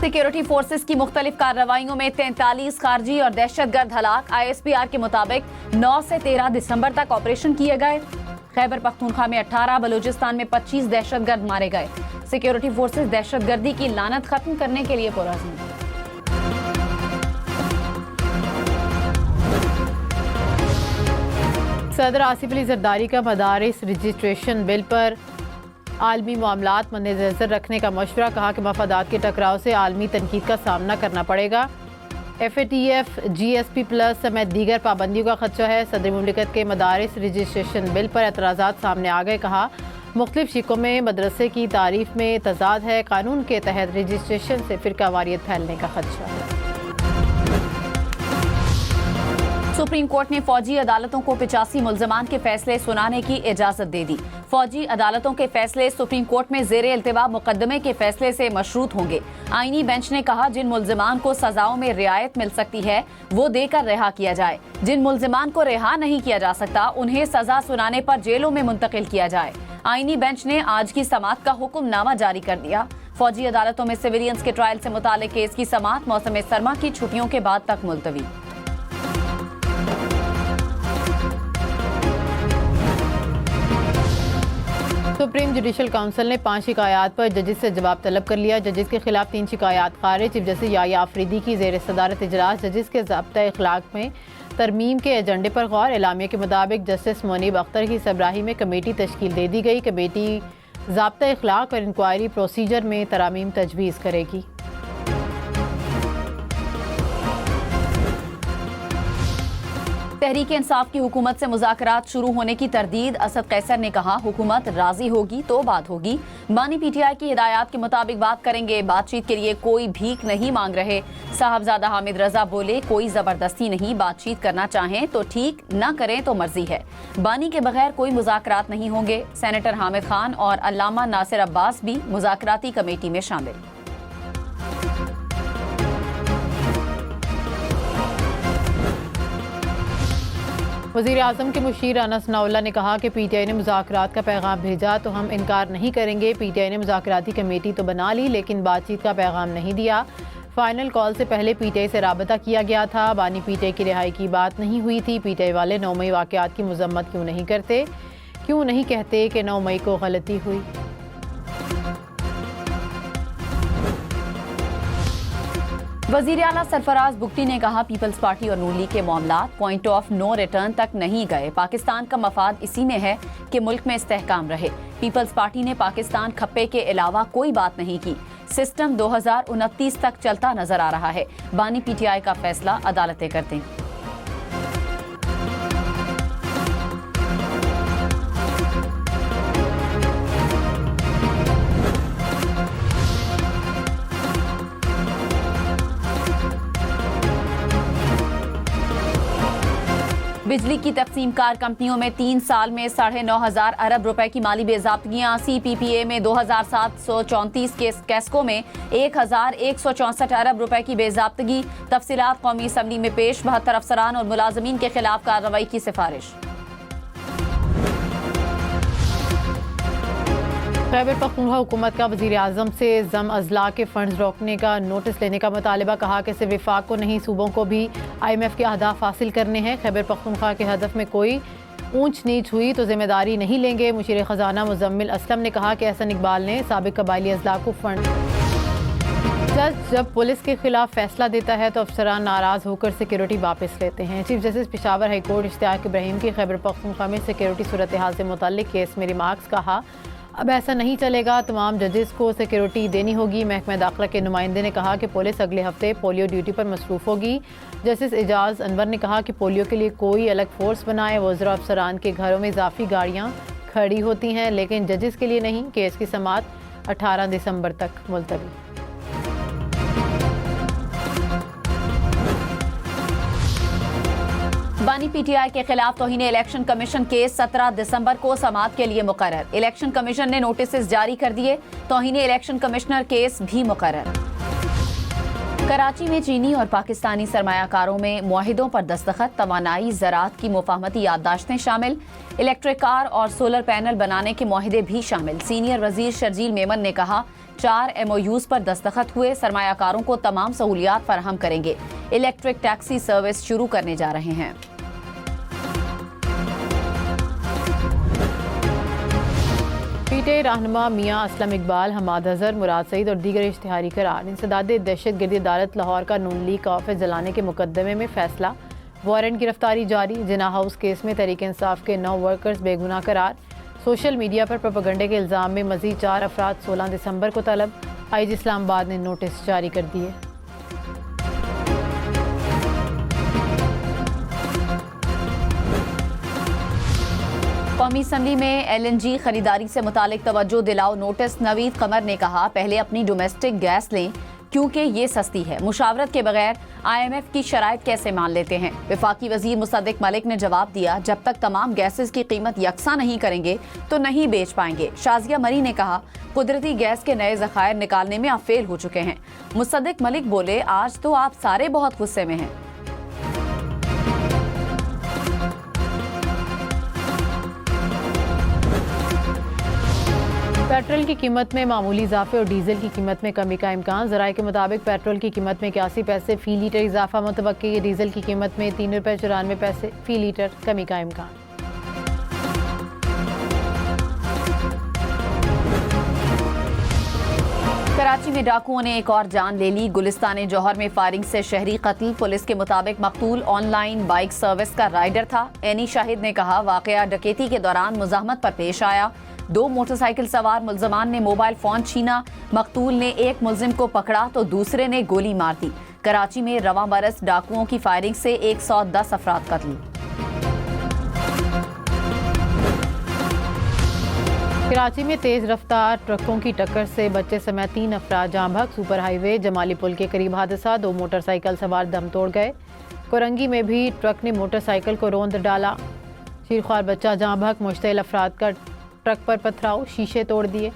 Security forces की मुख्तलिफ कार्रवाइयों में 43 खारजी और दहशतगर्द हलाक। ISPR के मुताबिक 9 से 13 दिसंबर तक ऑपरेशन किए गए। खैबर पख्तूनख्वा में 18, बलूचिस्तान में 25 दहशतगर्द मारे गए। सिक्योरिटी फोर्सेस दहशतगर्दी की लानत खत्म करने के लिए पुरअज़्म। सदर आसिफ अली जरदारी का मदारिस रजिस्ट्रेशन बिल पर आलमी मामलात मद्देनज़र रखने का मशवरा। कहा कि मफादात के टकराव से आलमी तनकीद का सामना करना पड़ेगा। FATF GSP+ समेत दीगर पाबंदियों का खदशा है। सदर मुमलिकत के मदारिस रजिस्ट्रेशन बिल पर एतराज़ात सामने आ गए। कहा मुख्तलिफ शिकों में मदरसे की तारीफ में तजाद है। कानून के तहत रजिस्ट्रेशन से फ़िरका वारियत फैलने का खदशा है। सुप्रीम कोर्ट ने फौजी अदालतों को 85 मुल्ज़मान के फैसले सुनाने की इजाज़त दे दी। फौजी अदालतों के फैसले सुप्रीम कोर्ट में ज़ेरे इल्तिवा मुकदमे के फैसले से मशरूत होंगे। आईनी बेंच ने कहा जिन मुल्ज़मान को सजाओं में रियायत मिल सकती है वो देकर रिहा किया जाए। जिन मुल्ज़मान को रिहा नहीं किया जा सकता उन्हें सजा सुनाने पर जेलों में मुंतकिल किया जाए। आईनी बेंच ने आज की समाअत का हुक्मनामा जारी कर दिया। फौजी अदालतों में सिविलियंस के ट्रायल से मुताल्लिक केस की समाअत मौसम सरमा की छुट्टियों के बाद तक मुलतवी। सुप्रीम जुडिशल काउंसिल ने 5 शिकायत पर जजेस से जवाब तलब कर लिया। जजेस के खिलाफ 3 शिकायत खारिज। चीफ जस्टिस याया आफरीदी की ज़ेर सदारत इजलास जजेस के ज़ाब्ता अखलाक में तरमीम के एजेंडे पर गौर। एलामिया के मुताबिक जस्टिस मुनीब अख्तर की सरबराही में कमेटी तश्कील दे दी गई। कमेटी ज़ाब्ता अखलाक और इंक्वायरी प्रोसीजर में तरामीम तजवीज़ करेगी। तहरीक इंसाफ की हुकूमत से मुज़ाकरात शुरू होने की तरदीद। असद कैसर ने कहा हुकूमत राजी होगी तो बात होगी। बानी PTI की हिदायत के मुताबिक बात करेंगे। बातचीत के लिए कोई भीख नहीं मांग रहे। साहबजादा हामिद रजा बोले कोई जबरदस्ती नहीं, बातचीत करना चाहें तो ठीक, ना करें तो मर्जी है। बानी के बगैर कोई मुज़ाकरात नहीं होंगे। सेनेटर हामिद खान और अल्लामा नासिर अब्बास भी मुज़ाकराती कमेटी में शामिल। वज़ीर आज़म के मुशीर अनस नाउल्ला ने कहा कि PTI ने मुज़ाकरात का पैगाम भेजा तो हम इनकार नहीं करेंगे। PTI ने मुज़ाकराती कमेटी तो बना ली लेकिन बातचीत का पैगाम नहीं दिया। फाइनल कॉल से पहले PTI से राबता किया गया था। बानी PTI की रिहाई की बात नहीं हुई थी। PTI वाले 9 मई वाक़यात की मज़म्मत क्यों नहीं करते, क्यों नहीं कहते कि 9 मई को गलती हुई। वज़ीर आला सरफराज बुगटी ने कहा पीपल्स पार्टी और नून लीग के मामलात पॉइंट ऑफ नो रिटर्न तक नहीं गए। पाकिस्तान का मफाद इसी में है कि मुल्क में इस्तेहकाम रहे। पीपल्स पार्टी ने पाकिस्तान खप्पे के अलावा कोई बात नहीं की। सिस्टम 2029 तक चलता नजर आ रहा है। बानी PTI का फैसला अदालतें करते हैं। बिजली की तकसीमकार कंपनियों में 3 साल में 9,500 अरब रुपए की माली बेज़ाब्तगियां। CPPA में 2,734 कैस्को में 1,164 अरब रुपए की बेज़ाब्तगी। तफसीलात कौमी असम्बली में पेश। 72 अफसरान और मुलाजमीन के खिलाफ कार्रवाई की सिफारिश। खैबर पख्तूनख्वा हुकूमत का वज़ीर आज़म से ज़म अज़ला के फंड्स रोकने का नोटिस लेने का मुतालबा। कहा कि सिर्फ वफाक को नहीं सूबों को भी IMF के अहदाफ हासिल करने हैं। खैबर पख्तूनख्वा के हदफ में कोई ऊंच नीच हुई तो जिम्मेदारी नहीं लेंगे। मुशीर ख़जाना मुज़म्मिल असलम ने कहा कि एहसन इकबाल ने साबिक कबायली अज़ला को फंड। जब पुलिस के खिलाफ फैसला देता है तो अफसरान नाराज़ होकर सिक्योरिटी वापस लेते हैं। Chief justice Peshawar high court Ishtiaq Ibrahim की खैबर पख्तूनख्वा में सिक्योरिटी सूरत हाल से मुताल्लिक केस में रिमार्क्स। कहा अब ऐसा नहीं चलेगा, तमाम जजेस को सिक्योरिटी देनी होगी। महकमा दाखिला के नुमाइंदे ने कहा कि पुलिस अगले हफ्ते पोलियो ड्यूटी पर मसरूफ़ होगी। जस्टिस एजाज अनवर ने कहा कि पोलियो के लिए कोई अलग फोर्स बनाए। वज़रा अफसरान के घरों में इजाफी गाड़ियाँ खड़ी होती हैं लेकिन जजेस के लिए नहीं। केस की समाअत 18 दिसंबर तक मुलतवी। बानी PTI के खिलाफ तौहीन इलेक्शन कमीशन केस 17 दिसंबर को समाअत के लिए मुकर्रर। इलेक्शन कमीशन ने नोटिस जारी कर दिए। तौहीन इलेक्शन कमिश्नर केस भी मुकर्रर। कराची में चीनी और पाकिस्तानी सरमायाकारों में मुआहिदों पर दस्तखत। तवानाई ज़राअत की मुफाहमती याददाश्तें शामिल। इलेक्ट्रिक कार और सोलर पैनल बनाने के मुआहिदे भी शामिल। सीनियर वजीर शर्जील मेमन ने कहा 4 MOUs पर दस्तखत हुए। सरमायाकारों को तमाम सहूलियात फराहम करेंगे। इलेक्ट्रिक टैक्सी सर्विस शुरू करने जा रहे हैं। पीटे रहनुमा मियां असलम इकबाल, हमाद अजहर, मुराद सईद और दीगर इश्तिहारी करार। इंसदाद दहशत गर्दी अदालत लाहौर का नून लीग का ऑफिस जलाने के मुकदमे में फैसला। वारंट गिरफ्तारी जारी। जिना हाउस केस में तहरीक इंसाफ के 9 वर्कर्स बेगुनाह करार। सोशल मीडिया पर प्रोपेगेंडे के इल्ज़ाम में मजीद 4 अफराद 16 दिसंबर को तलब। IG इस्लामाबाद ने नोटिस जारी कर दिए। कौमी असम्बली में LNG खरीदारी से मुतालिक तवज्जो दिलाओ नोटिस। नवीद कमर ने कहा, पहले अपनी डोमेस्टिक गैस लें क्योंकि ये सस्ती है। मुशावरत के बगैर IMF की शराइत कैसे मान लेते हैं। वफाकी वजीर मुसद्दिक मलिक ने जवाब दिया, जब तक तमाम गैसेस की कीमत यकसा नहीं करेंगे तो नहीं बेच पाएंगे। शाजिया मरी ने कहा, कुदरती गैस के नए ज़खायर निकालने में आप फेल हो चुके हैं। मुसद्दिक मलिक बोले, आज तो आप सारे बहुत गुस्से में हैं। पेट्रोल की कीमत में मामूली इजाफे और डीजल की कीमत में कमी का इम्कान। ज़राए के मुताबिक पेट्रोल की कीमत में 81 पैसे फ़ी लीटर इजाफा मुतवक्की। डीजल की कीमत में 3 रुपये 94 पैसे फ़ी लीटर कमी का इम्कान। कराची में डाकुओं ने एक और जान ले ली। गुलिस्तान जौहर में फायरिंग से शहरी कत्ल। पुलिस के मुताबिक मकतूल ऑनलाइन बाइक सर्विस का राइडर था। एनी शाहिद ने कहा, वाकया डकैती के दौरान मुजाहमत पर पेश आया। 2 मोटरसाइकिल सवार मुल्जमान ने मोबाइल फोन छीना। मकतूल ने एक मुल्जिम को पकड़ा तो दूसरे ने गोली मार दी। कराची में रवां बरस डाकुओं की फायरिंग से 110 अफराद कत्ल। कराची में तेज रफ्तार ट्रकों की टक्कर से बच्चे समेत 3 अफराद जाँ बहक। सुपर हाईवे जमाली पुल के करीब हादसा। 2 मोटरसाइकिल सवार दम तोड़ गए। कोरंगी में भी ट्रक ने मोटरसाइकिल को रौंद डाला। शीरख्वार बच्चा जाँ बहक। मुश्तइल अफराद का ट्रक पर पथराव, शीशे तोड़ दिए।